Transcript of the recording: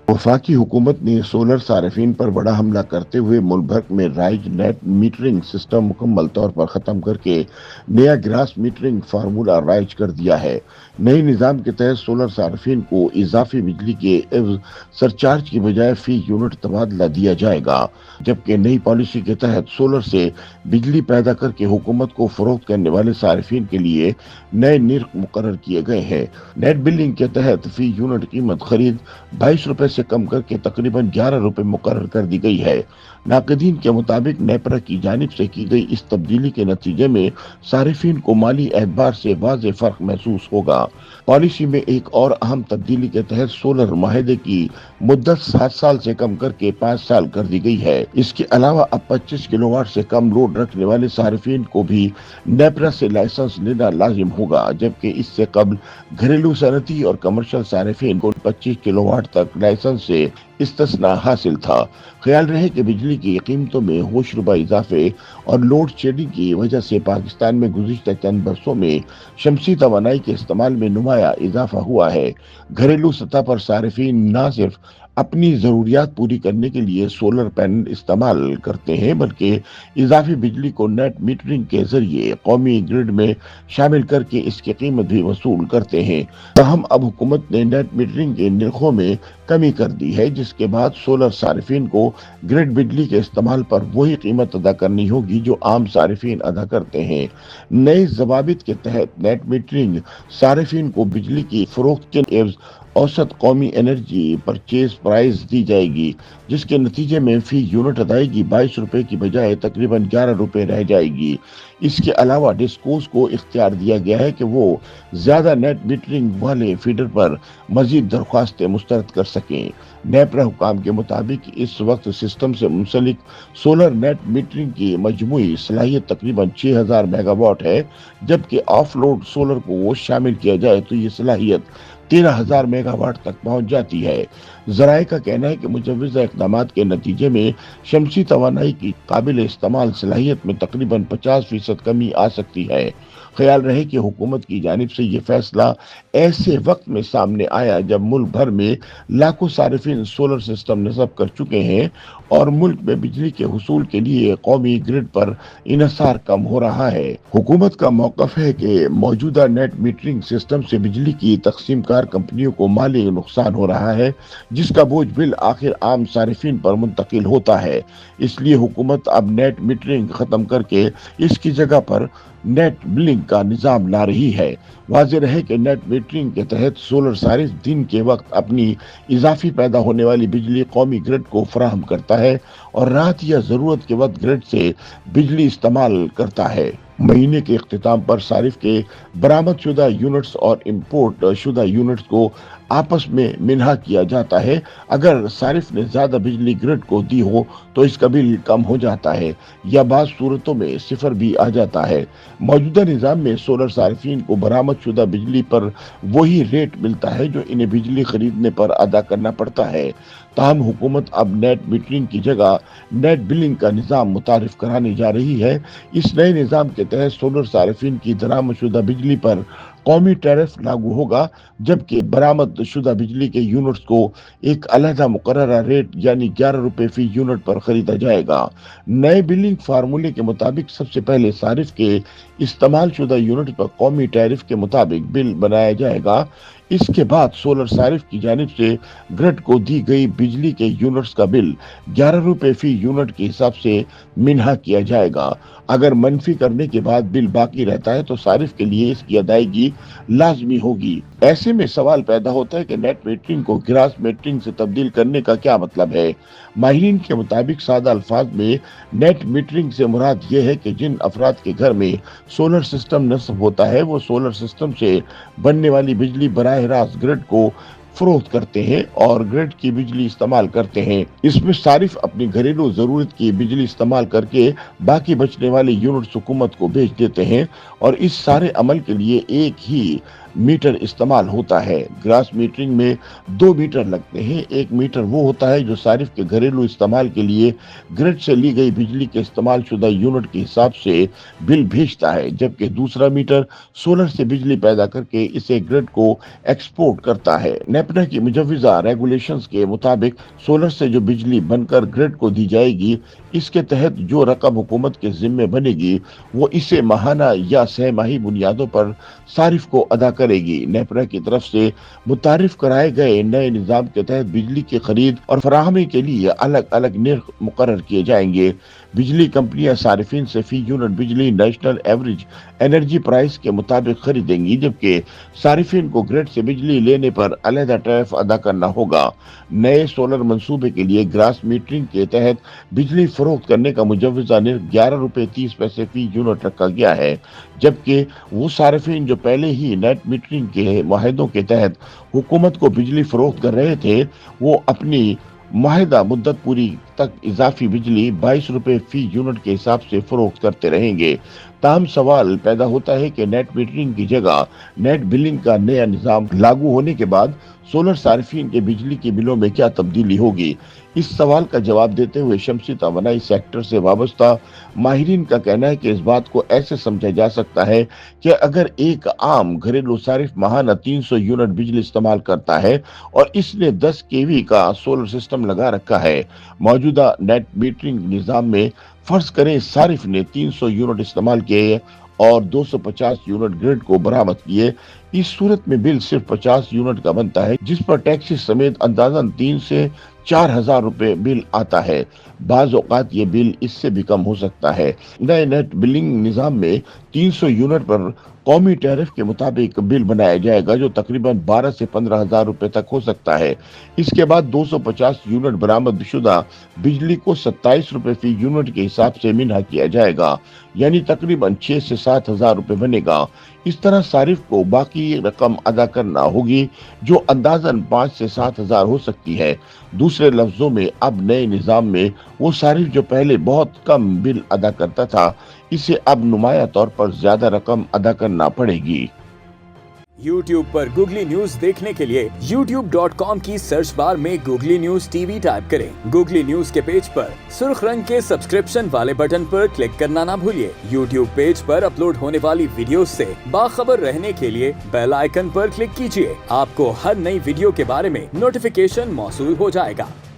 वफाकी हुकूमत ने सोलर सार्फिन पर बड़ा हमला करते हुए मुल्क भर में राइज नेट मीटरिंग सिस्टम मुकम्मल तौर पर खत्म करके नया ग्रास मीटरिंग फार्मूला राइज कर दिया है। नए निजाम के तहत सोलर सार्फिन को इजाफी बिजली के एवज सरचार्ज की बजाय फी यूनिट तबादला दिया जाएगा, जबकि नई पॉलिसी के तहत सोलर से बिजली पैदा करके हुकूमत को फरोख्त करने वाले सार्फिन के लिए नए निर्ख मुकर्रर किए गए हैं। नेट बिलिंग के तहत फी यूनिट कीमत खरीद 22 रुपए से कम करके तकरीबन 11 रुपए मुकर्रर कर दी गई है। नाक़दीन के मुताबिक नेपरा की जानिब से की गई इस तब्दीली के नतीजे में सारिफिन को माली एतबार से वाज़ेह फर्क महसूस होगा। पॉलिसी में एक और अहम तब्दीली के तहत सोलर माहिदे की मुद्दत 7 साल से कम करके 5 साल कर दी गई है। इसके अलावा अब 25 किलोवाट से कम लोड रखने वाले सारिफिन को भी नेपरा से लाइसेंस लेना लाजिम होगा, जबकि इससे कबल घरेलू सनती और कमर्शियल सारिफिन को 25 किलोवाट तक लाइसेंस से इस्तिस्ना हासिल था। ख्याल रहे कि बिजली की कीमतों में होशरुबा इजाफे और लोड शेडिंग की वजह से पाकिस्तान में गुज़िश्ता चंद बरसों में शमसी तवानाई के इस्तेमाल में नुमाया इजाफा हुआ है। घरेलू सतह पर सारिफिन न सिर्फ अपनी ज़रूरियात पूरी करने के लिए सोलर पैनल इस्तेमाल करते हैं, बल्कि इजाफी बिजली को नेट मीटरिंग के जरिए कौमी ग्रिड में शामिल करके इसकी कीमत भी वसूल करते हैं। ताहम अब हुकूमत ने नेट मीटरिंग के निर्खों में कमी कर दी है, जिसके बाद सोलर सारिफिन को ग्रिड बिजली के इस्तेमाल पर वही कीमत अदा करनी होगी जो आम सारिफिन अदा करते हैं। नए जवाबित के तहत नेट मीटरिंग सारिफिन को बिजली की फरोख्त के एवज औसत कौमी एनर्जी परचेज प्राइस दी जाएगी, जिसके नतीजे में फी यूनिट अदायगी 22 रुपए की बजाय तकरीबन 11 रुपए रह जाएगी। इसके अलावा डिस्कोस को इख्तियार दिया गया है कि वो ज्यादा नेट मीटरिंग वाले फीडर पर मजीद दरख्वास्तें मुस्तरद कर सकें। नेपरा हुकाम के मुताबिक इस वक्त सिस्टम से मुंसलिक सोलर नेट मीटरिंग की मजमूई सलाहियत तकरीबन 6000 मेगावाट है, जबकि ऑफलोड सोलर को शामिल किया जाए तो ये सलाहियत 13,000 मेगावाट तक पहुंच जाती है। जराये का कहना है कि मुजव्वज़ा इक़दामात के नतीजे में शमसी तवानाई की काबिल इस्तेमाल सलाहियत में तकरीबन 50% कमी आ सकती है। ख्याल रहे कि हुकूमत की जानिब से ये फैसला ऐसे वक्त में सामने आया जब मुल्क भर में लाखों सारिफिन सोलर सिस्टम नस्ब कर चुके हैं और मुल्क में बिजली के हुसूल के लिए कौमी ग्रिड पर इन्हसार कम हो रहा है। हुकूमत का मौक़िफ़ है कि मौजूदा नेट मीटरिंग सिस्टम से बिजली की तकसीम कार कंपनियों को माली नुकसान हो रहा है, जिसका बोझ बिल आखिर आम सारिफिन पर मुंतकिल होता है। इसलिए हुकूमत अब नेट मीटरिंग खत्म करके इसकी जगह पर नेट बिलिंग का निजाम ला रही है। वाज़ेह रहे कि नेट मीटरिंग के तहत सोलर सारिफ दिन के वक्त अपनी इजाफी पैदा होने वाली बिजली कौमी ग्रिड को फराहम करता है और रात या जरूरत के वक्त ग्रिड से बिजली इस्तेमाल करता है। महीने के इख्तिताम पर सारिफ के बरामद शुदा यूनिट्स और इम्पोर्ट शुदा यूनिट्स को आपस में मिन्हा किया जाता है। अगर सारिफ ने ज्यादा बिजली ग्रिड को दी हो तो इसका बिल कम हो जाता है या बाज़ सूरतों में सिफर भी आ जाता है। मौजूदा निज़ाम में सोलर सारिफिन को बरामद शुदा बिजली पर वही रेट मिलता है जो इन्हें बिजली खरीदने पर अदा करना पड़ता है। ताहम हुकूमत अब नेट मीटरिंग की जगह नेट बिलिंग का निज़ाम मुतारिफ कराने जा रही है। इस नए निज़ाम के तहत सोलर सारिफिन की दरामद शुदा बिजली पर कौमी टैरिफ लागू होगा, जबकि बरामद शुदा बिजली के यूनिट्स को एक अलहदा मुकर्ररा रेट यानी 11 रुपए फी यूनिट पर खरीदा जाएगा। नए बिलिंग फार्मूले के मुताबिक सबसे पहले सारिफ के इस्तेमाल शुदा यूनिट पर कौमी टैरिफ के मुताबिक बिल बनाया जाएगा। इसके बाद सोलर सारिफ की जानिब से ग्रिड को दी गई बिजली के यूनिट्स का बिल 11 रुपए फी यूनिट के हिसाब से मिन्हा किया जाएगा। अगर मनफी करने के बाद बिल बाकी रहता है तो सारिफ के लिए इसकी अदायगी लाजमी होगी। ऐसे में सवाल पैदा होता है कि नेट मीटरिंग को ग्रास मीटरिंग से तब्दील करने का क्या मतलब है। माहिरीन के मुताबिक सादा अल्फाज में नेट मीटरिंग से मुराद ये है कि जिन अफराद के घर में सोलर सिस्टम नस्ब होता है वो सोलर सिस्टम से बनने वाली बिजली बराह रास्त ग्रिड को फरोख्त करते हैं और ग्रिड की बिजली इस्तेमाल करते हैं। इसमें सारिफ अपनी घरेलू जरूरत की बिजली इस्तेमाल करके बाकी बचने वाले यूनिट्स हुकूमत को भेज देते हैं और इस सारे अमल के लिए एक ही मीटर इस्तेमाल होता है। ग्रास मीटरिंग में 2 मीटर लगते हैं। एक मीटर वो होता है जो सारिफ के घरेलू इस्तेमाल के लिए ग्रिड से ली गई बिजली के इस्तेमाल शुदा यूनिट के हिसाब से बिल भेजता है, जबकि दूसरा मीटर सोलर से बिजली पैदा करके इसे ग्रिड को एक्सपोर्ट करता है। नेपना की मुजव्वजा रेगुलेशंस के मुताबिक सोलर से जो बिजली बनकर ग्रिड को दी जाएगी, इसके तहत जो रकम हुकूमत के जिम्मे बनेगी वो इसे माहाना या सहमाही बुनियादों पर सारिफ को अदा करेगी। नेपरा की तरफ से मुतारिफ कराए गए नए निजाम के तहत बिजली की खरीद और फराहमी के लिए अलग अलग निर्ख मुकर्रर किए जाएंगे। बिजली कंपनियां सारिफिन से फी यूनिट बिजली नेशनल एवरेज एनर्जी प्राइस के मुताबिक खरीदेंगी, जबकि सारिफिन को ग्रिड से बिजली लेने पर अलहदा टैरिफ अदा करना होगा। नए सोलर मंसूबे के लिए ग्रास मीटरिंग के तहत बिजली फरोख्त करने का मुजव्वजा निर्ख 11 रुपए 30 पैसे फी यूनिट रखा गया है, जबकि वो सारिफिन जो पहले ही नेट मीटरिंग के मुआहदों के तहत हुकूमत को बिजली फरोख्त कर रहे थे, वो अपनी मुआहदा मुद्दत पूरी तक इजाफी बिजली 22 रुपए फी यूनिट के हिसाब से फरोख्त करते रहेंगे। ताहम सवाल पैदा होता है कि नेट मीटरिंग की जगह नेट बिलिंग का नया निजाम लागू होने के बाद सोलर सार्फिन के बिजली के बिलों में क्या तब्दीली होगी। इस सवाल का जवाब देते हुए शमसी तवानाई सेक्टर से वाबस्ता माहिरीन का कहना है कि इस बात को ऐसे समझा जा सकता है कि अगर एक आम घरेलू सारिफ माहाना 300 यूनिट बिजली इस्तेमाल करता है और इसने 10 केवी का सोलर सिस्टम लगा रखा है, मौजूदा नेट मीटरिंग निजाम में फर्ज करें सारिफ ने 300 यूनिट इस्तेमाल किए और 250 यूनिट ग्रिड को बरामद किए, इस सूरत में बिल सिर्फ 50 यूनिट का बनता है, जिस पर टैक्सी समेत अंदाजन 3 से 4,000 रुपए बिल आता है। बाज औकात ये बिल इससे भी कम हो सकता है। नए नेट बिलिंग निजाम में 300 यूनिट पर कौमी टैरिफ के मुताबिक बिल बनाया जाएगा, जो तकरीबन 12 से 15,000 रुपए तक हो सकता है। इसके बाद 250 यूनिट बरामद शुदा बिजली को 27 रुपए फी यूनिट के हिसाब से मिन्हा किया जाएगा, यानी तकरीबन 6 से 7,000 रुपए बनेगा। इस तरह सारिफ को बाकी रकम अदा करना होगी, जो अंदाजन 5 से 7,000 हो सकती है। दूसरे लफ्जों में अब नए निजाम में वो सारिफ जो पहले बहुत कम बिल अदा करता था, इसे अब नुमाया तौर पर ज्यादा रकम अदा करना पड़ेगी। YouTube पर गूगली न्यूज देखने के लिए youtube.com की सर्च बार में गूगली न्यूज टीवी टाइप करें। गूगली न्यूज के पेज पर सुर्ख रंग के सब्सक्रिप्शन वाले बटन पर क्लिक करना ना भूलिए। YouTube पेज पर अपलोड होने वाली वीडियोस से बाखबर रहने के लिए बेल आइकन पर क्लिक कीजिए। आपको हर नई वीडियो के बारे में नोटिफिकेशन मौसूल हो जाएगा।